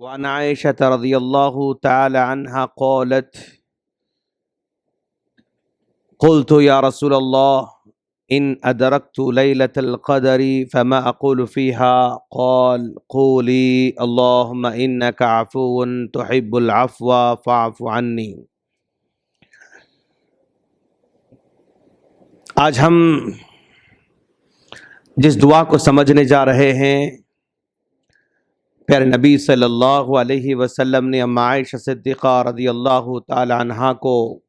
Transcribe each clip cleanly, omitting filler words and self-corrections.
وعن عائشة رضي الله تعالى عنها قالت قلت يا رسول الله إن أدركت ليلة القدر فما أقول فيها قال قولي اللهم إنك عفو تحب العفو فاعف عني۔ آج ہم جس دعا کو سمجھنے جا رہے ہیں، پیارے نبی صلی اللہ علیہ وسلم نے ام عائشہ صدیقہ رضی اللہ تعالی عنہا کو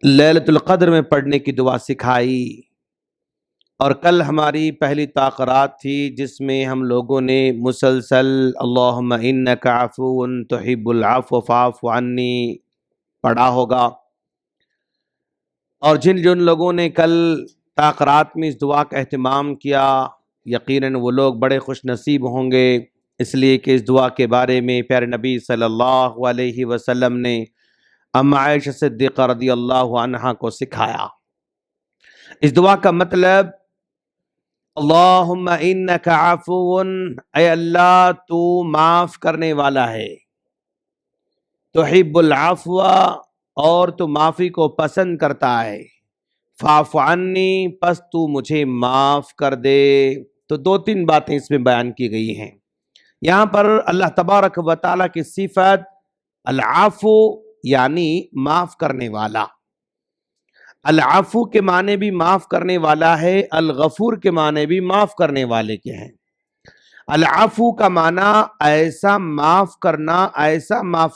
لیلۃ القدر میں پڑھنے کی دعا سکھائی، اور کل ہماری پہلی تاخیرات تھی جس میں ہم لوگوں نے مسلسل اللہم انک عفو تحب العفو فاعف عني پڑھا ہوگا، اور جن لوگوں نے کل تاخیرات میں اس دعا کا اہتمام کیا یقیناً وہ لوگ بڑے خوش نصیب ہوں گے، اس لیے کہ اس دعا کے بارے میں پیارے نبی صلی اللہ علیہ وسلم نے ام عائشہ صدیقہ رضی اللہ عنہا کو سکھایا۔ اس دعا کا مطلب اللہم انک عفو، اے اللہ تو معاف کرنے والا ہے، تحب العفو اور تو معافی کو پسند کرتا ہے، فاعف عنی پس تو مجھے معاف کر دے۔ تو دو تین باتیں اس میں بیان کی گئی ہیں۔ یہاں پر اللہ تبارک و تعالیٰ کی صفت العفو یعنی معاف کرنے والا، العفو کے معنی بھی معاف کرنے والا ہے، الغفور کے معنی بھی معاف کرنے والے کے ہیں۔ العفو کا معنی ایسا معاف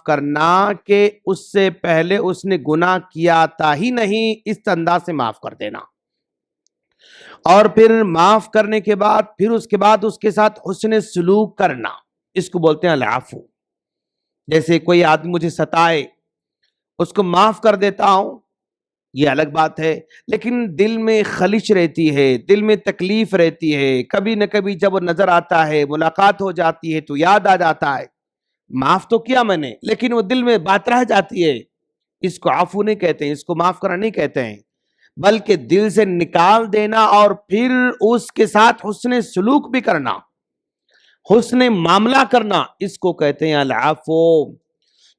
کرنا کہ اس سے پہلے اس نے گناہ کیا تھا ہی نہیں، اس انداز سے معاف کر دینا، اور پھر معاف کرنے کے بعد پھر اس کے بعد اس کے ساتھ حسن سلوک کرنا، اس کو بولتے ہیں العفو۔ جیسے کوئی آدمی مجھے ستائے، اس کو معاف کر دیتا ہوں، یہ الگ بات ہے، لیکن دل میں خلش رہتی ہے، دل میں تکلیف رہتی ہے، کبھی نہ کبھی جب وہ نظر آتا ہے، ملاقات ہو جاتی ہے تو یاد آ جاتا ہے، معاف تو کیا میں نے لیکن وہ دل میں بات رہ جاتی ہے، اس کو عفو نہیں کہتے ہیں، اس کو معاف کرنا نہیں کہتے ہیں، بلکہ دل سے نکال دینا اور پھر اس کے ساتھ حسن سلوک بھی کرنا، حسن معاملہ کرنا، اس کو کہتے ہیں العفو۔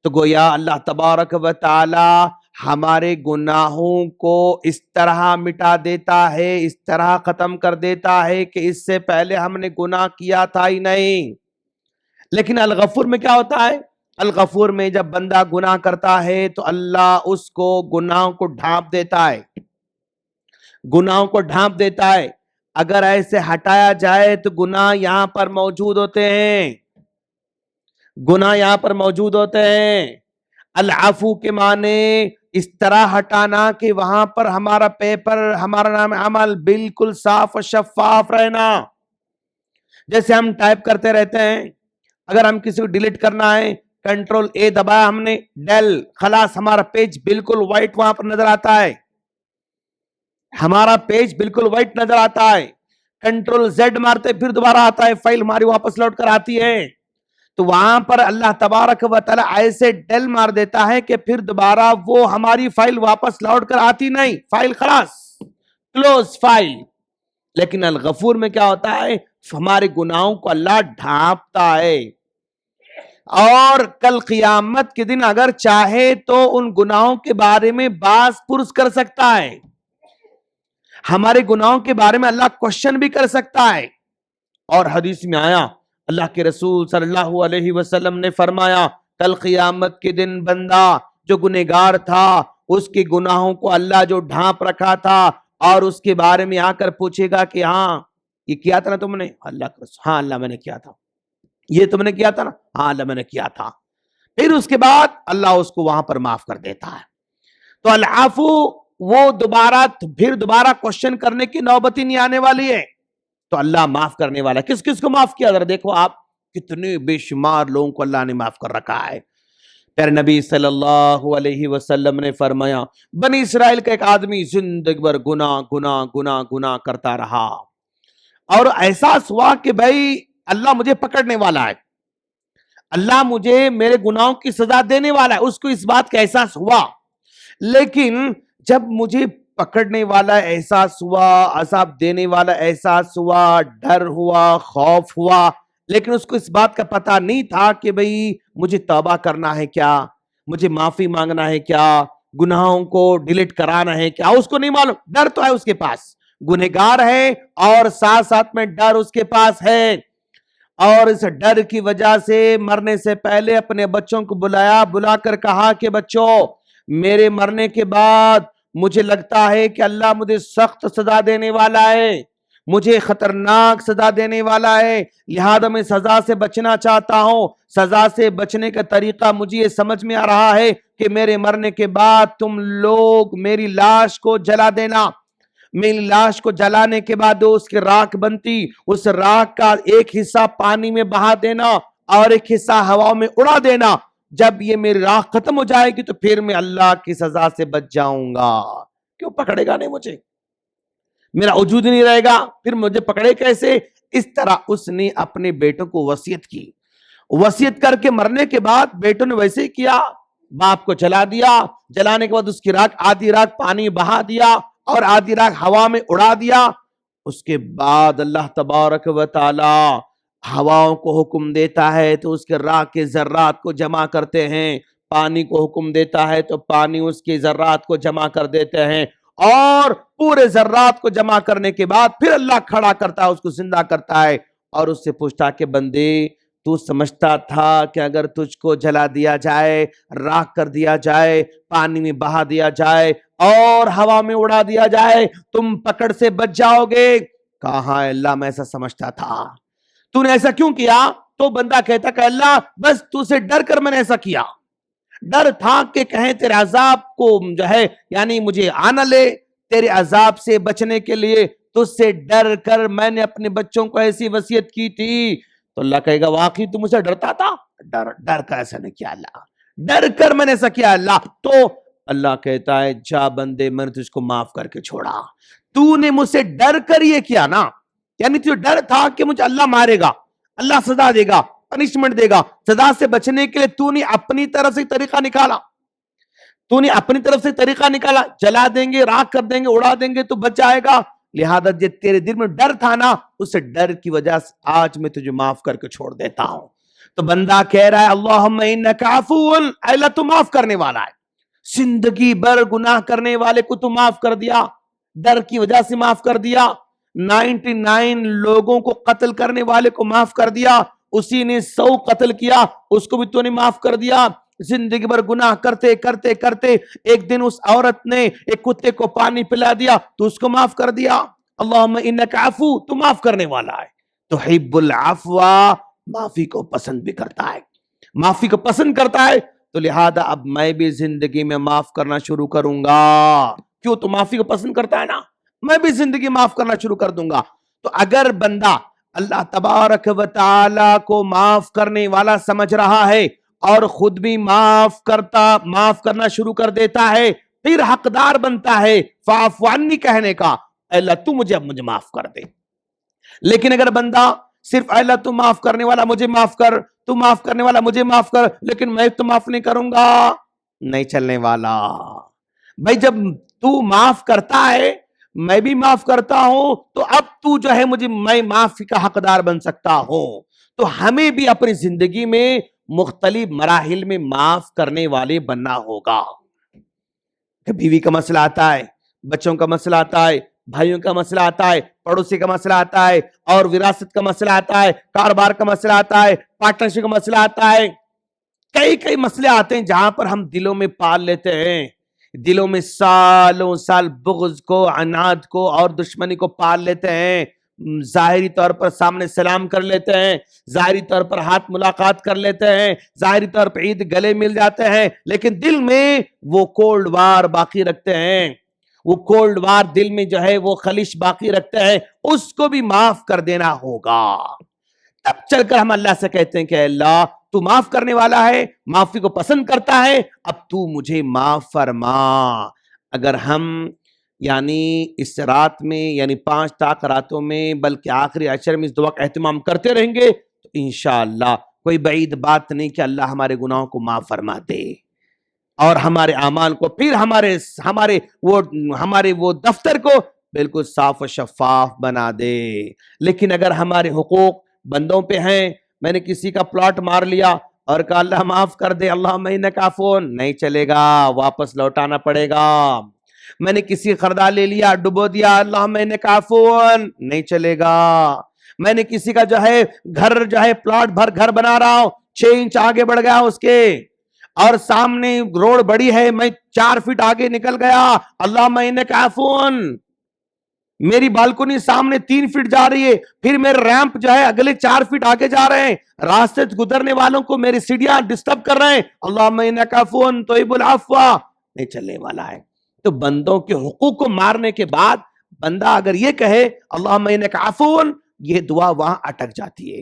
تو گویا اللہ تبارک و تعالی ہمارے گناہوں کو اس طرح مٹا دیتا ہے، اس طرح ختم کر دیتا ہے کہ اس سے پہلے ہم نے گناہ کیا تھا ہی نہیں۔ لیکن الغفور میں کیا ہوتا ہے؟ الغفور میں جب بندہ گناہ کرتا ہے تو اللہ اس کو گناہوں کو ڈھانپ دیتا ہے، گناہوں کو ڈھانپ دیتا ہے۔ اگر ایسے ہٹایا جائے تو گناہ یہاں پر موجود ہوتے ہیں، گناہ یہاں پر موجود ہوتے ہیں۔ العفو کے معنی اس طرح ہٹانا کہ وہاں پر ہمارا پیپر، ہمارا نام عمل بالکل صاف و شفاف رہنا۔ جیسے ہم ٹائپ کرتے رہتے ہیں، اگر ہم کسی کو ڈیلیٹ کرنا ہے، کنٹرول اے دبایا ہم نے، ڈیل، خلاص ہمارا پیج بالکل وائٹ وہاں پر نظر آتا ہے، ہمارا پیج بالکل وائٹ نظر آتا ہے۔ کنٹرول زیڈ مارتے پھر دوبارہ آتا ہے، فائل ہماری واپس لوٹ کر آتی ہے۔ تو وہاں پر اللہ تبارک و تعالی ایسے ڈیل مار دیتا ہے کہ پھر دوبارہ وہ ہماری فائل واپس لوٹ کر آتی نہیں، فائل خلاص، کلوز فائل۔ لیکن الغفور میں کیا ہوتا ہے؟ ہمارے گناہوں کو اللہ ڈھانپتا ہے، اور کل قیامت کے دن اگر چاہے تو ان گناہوں کے بارے میں باز پرس کر سکتا ہے، ہمارے گناہوں کے بارے میں اللہ کوشچن بھی کر سکتا ہے۔ اور حدیث میں آیا، اللہ کے رسول صلی اللہ علیہ وسلم نے فرمایا، کل قیامت کے دن بندہ جو گنہگار تھا، اس کے گناہوں کو اللہ جو ڈھانپ رکھا تھا، اور اس کے بارے میں آ کر پوچھے گا کہ ہاں یہ کیا تھا نا تم نے؟ اللہ کے رسول، ہاں اللہ میں نے کیا تھا۔ یہ تم نے کیا تھا نا؟ ہاں اللہ میں نے کیا تھا۔ پھر اس کے بعد اللہ اس کو وہاں پر معاف کر دیتا ہے۔ تو العفو وہ دوبارہ کوشچن کرنے کی نوبت ہی نہیں آنے والی ہے۔ تو اللہ معاف کرنے والا، کس کس کو معاف کیا؟ ذرا دیکھو آپ، کتنے بے شمار لوگوں کو اللہ نے معاف کر رکھا ہے۔ پیارے نبی صلی اللہ علیہ وسلم نے فرمایا، بنی اسرائیل کا ایک آدمی زندگی بھر گناہ کرتا رہا، اور احساس ہوا کہ بھائی اللہ مجھے پکڑنے والا ہے، اللہ مجھے میرے گناہوں کی سزا دینے والا ہے، اس کو اس بات کا احساس ہوا۔ لیکن جب مجھے پکڑنے والا احساس ہوا، عذاب دینے والا احساس ہوا، ڈر ہوا، خوف ہوا، لیکن اس کو اس بات کا پتہ نہیں تھا کہ بھئی مجھے توبہ کرنا ہے کیا، مجھے معافی مانگنا ہے کیا، گناہوں کو ڈیلیٹ کرانا ہے کیا، اس کو نہیں معلوم. ڈر تو ہے اس کے پاس، گنہگار ہے اور ساتھ ساتھ میں ڈر اس کے پاس ہے، اور اس ڈر کی وجہ سے مرنے سے پہلے اپنے بچوں کو بلا کر کہا کہ بچوں، میرے مرنے کے بعد مجھے لگتا ہے کہ اللہ مجھے سخت سزا دینے والا ہے، مجھے خطرناک سزا دینے والا ہے، لہذا میں سزا سے بچنا چاہتا ہوں. سزا سے بچنے کا طریقہ مجھے یہ سمجھ میں آ رہا ہے کہ میرے مرنے کے بعد تم لوگ میری لاش کو جلا دینا. میری لاش کو جلانے کے بعد اس کی راکھ بنتی، اس راکھ کا ایک حصہ پانی میں بہا دینا اور ایک حصہ ہوا میں اڑا دینا. جب یہ میری راکھ ختم ہو جائے گی تو پھر میں اللہ کی سزا سے بچ جاؤں گا. کیوں پکڑے گا نہیں مجھے؟ میرا وجود نہیں رہے گا، پھر مجھے پکڑے کیسے؟ اس طرح اس نے اپنے بیٹوں کو وصیت کی. وصیت کر کے مرنے کے بعد بیٹوں نے ویسے ہی کیا، باپ کو جلا دیا. جلانے کے بعد اس کی راکھ، آدھی راکھ پانی میں بہا دیا اور آدھی راکھ ہوا میں اڑا دیا. اس کے بعد اللہ تبارک و تعالی ہواؤں کو حکم دیتا ہے تو اس کے راکھ کے ذرات کو جمع کرتے ہیں، پانی کو حکم دیتا ہے تو پانی اس کے ذرات کو جمع کر دیتے ہیں، اور پورے ذرات کو جمع کرنے کے بعد پھر اللہ کھڑا کرتا ہے، اس کو زندہ کرتا ہے اور اس سے پوچھتا کہ بندے، تو سمجھتا تھا کہ اگر تجھ کو جلا دیا جائے، راکھ کر دیا جائے، پانی میں بہا دیا جائے اور ہوا میں اڑا دیا جائے تم پکڑ سے بچ جاؤ گے؟ کہا ہاں اللہ، میں ایسا سمجھتا تھا. تو نے ایسا کیوں کیا؟ تو بندہ کہتا کہ اللہ بس تو سے ڈر کر میں نے ایسا کیا، ڈر تھا کہ کہیں تیرے عذاب کو جو ہے یعنی مجھے آنا لے، تیرے عذاب سے بچنے کے لیے تجھ سے ڈر کر میں نے اپنے بچوں کو ایسی وصیت کی تھی. تو اللہ کہے گا واقعی تم مجھ سے ڈرتا تھا؟ ڈر کر ایسا نہیں کیا اللہ، ڈر کر میں نے ایسا کیا اللہ. تو اللہ کہتا ہے جا بندے، میں نے تجھ کو معاف کر کے چھوڑا. تو نے مجھ سے ڈر کر یہ کیا نا، یعنی تجھے ڈر تھا کہ مجھے اللہ مارے گا، اللہ سزا دے گا، پنشمنٹ دے گا. سزا سے بچنے کے لیے تو نے اپنی طرف سے طریقہ نکالا، تو نے اپنی طرف سے طریقہ نکالا، جلا دیں گے، راکھ کر دیں گے، اڑا دیں گے تو بچ جائے گا. لہذا جو تیرے دل میں ڈر تھا نا، اس ڈر کی وجہ سے آج میں تجھے معاف کر کے چھوڑ دیتا ہوں. تو بندہ کہہ رہا ہے اللہم انک عفو، اے اللہ تو معاف کرنے والا ہے، زندگی بھر گناہ کرنے والے کو تو معاف کر دیا، ڈر کی وجہ سے معاف کر دیا. 99 لوگوں کو قتل کرنے والے کو معاف کر دیا، اسی نے 100 قتل کیا، اس کو بھی تو نے معاف کر دیا. زندگی بھر گناہ کرتے کرتے کرتے ایک دن اس عورت نے ایک کتے کو پانی پلا دیا تو اس کو معاف کر دیا. اللہم انک عفو، تو معاف کرنے والا ہے، تحب العفو، معافی کو پسند بھی کرتا ہے، معافی کو پسند کرتا ہے. تو لہذا اب میں بھی زندگی میں معاف کرنا شروع کروں گا. کیوں؟ تو معافی کو پسند کرتا ہے نا، میں بھی زندگی معاف کرنا شروع کر دوں گا. تو اگر بندہ اللہ تبارک و تعالی کو معاف کرنے والا سمجھ رہا ہے اور خود بھی معاف کرنا شروع کر دیتا ہے، پھر حقدار بنتا ہے فاعف عنی کہنے کا، اے اللہ تو مجھے معاف کر دے. لیکن اگر بندہ صرف اے اللہ تو معاف کرنے والا مجھے معاف کر، تو معاف کرنے والا مجھے معاف کر، لیکن میں تو معاف نہیں کروں گا، نہیں چلنے والا. بھائی جب تو معاف کرتا ہے میں بھی معاف کرتا ہوں تو اب تو جو ہے میں معافی کا حقدار بن سکتا ہوں. تو ہمیں بھی اپنی زندگی میں مختلف مراحل میں معاف کرنے والے بننا ہوگا. بیوی کا مسئلہ آتا ہے، بچوں کا مسئلہ آتا ہے، بھائیوں کا مسئلہ آتا ہے، پڑوسی کا مسئلہ آتا ہے، اور وراثت کا مسئلہ آتا ہے، کاروبار کا مسئلہ آتا ہے، پارٹنرشپ کا مسئلہ آتا ہے. کئی مسئلے آتے ہیں جہاں پر ہم دلوں میں پال لیتے ہیں، دلوں میں سالوں سال بغض کو، عناد کو اور دشمنی کو پال لیتے ہیں. ظاہری طور پر سامنے سلام کر لیتے ہیں، ظاہری طور پر ہاتھ ملاقات کر لیتے ہیں، ظاہری طور پر عید گلے مل جاتے ہیں، لیکن دل میں وہ کولڈ وار باقی رکھتے ہیں، وہ کولڈ وار دل میں جو ہے وہ خلش باقی رکھتے ہیں. اس کو بھی معاف کر دینا ہوگا. تب چل کر ہم اللہ سے کہتے ہیں کہ اللہ تو معاف کرنے والا ہے، معافی کو پسند کرتا ہے، اب تو مجھے معاف فرما. اگر ہم یعنی اس رات میں یعنی 5 طاق راتوں میں بلکہ آخری عشر میں اس دعا کا اہتمام کرتے رہیں گے تو انشاءاللہ کوئی بعید بات نہیں کہ اللہ ہمارے گناہوں کو معاف فرما دے اور ہمارے اعمال کو پھر ہمارے وہ دفتر کو بالکل صاف و شفاف بنا دے. لیکن اگر ہمارے حقوق بندوں پہ ہیں. میں نے کسی کا پلاٹ مار لیا اور کہا اللہ معاف کر دے, اللہم انک عفو, نہیں چلے گا, واپس لوٹانا پڑے گا. میں نے کسی خردہ لے لیا, ڈبو دیا, اللہم انک عفو, نہیں چلے گا. میں نے کسی کا جو ہے گھر جو ہے پلاٹ بھر گھر بنا رہا ہوں, 6 انچ آگے بڑھ گیا اس کے, اور سامنے روڈ بڑی ہے, میں 4 فٹ آگے نکل گیا, اللہم انک عفو. میری بالکنی سامنے 3 فٹ جا رہی ہے, پھر میرے ریمپ جو ہے اگلے 4 فٹ آگے جا رہے ہیں, راستے سے گزرنے والوں کو میری سیڑھیاں ڈسٹرب کر رہے ہیں, اللہم انک عفو تحب العفو, نہیں چلنے والا ہے. تو بندوں کے حقوق کو مارنے کے بعد بندہ اگر یہ کہے اللہم انک عفو, یہ دعا وہاں اٹک جاتی ہے.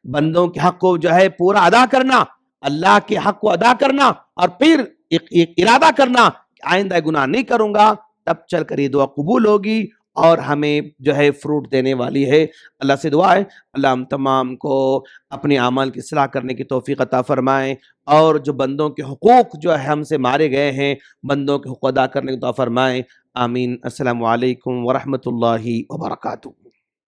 بندوں کے حق کو جو ہے پورا ادا کرنا, اللہ کے حق کو ادا کرنا, اور پھر ایک ارادہ کرنا کہ آئندہ گناہ نہیں کروں گا, تب چل کر یہ دعا قبول ہوگی اور ہمیں جو ہے فروٹ دینے والی ہے. اللہ سے دعا ہے اللہ ہم تمام کو اپنے اعمال کی اصلاح کرنے کی توفیق عطا فرمائیں, اور جو بندوں کے حقوق جو ہے ہم سے مارے گئے ہیں, بندوں کے حقوق ادا کرنے کی دعا فرمائیں. آمین. السلام علیکم ورحمۃ اللہ وبرکاتہ.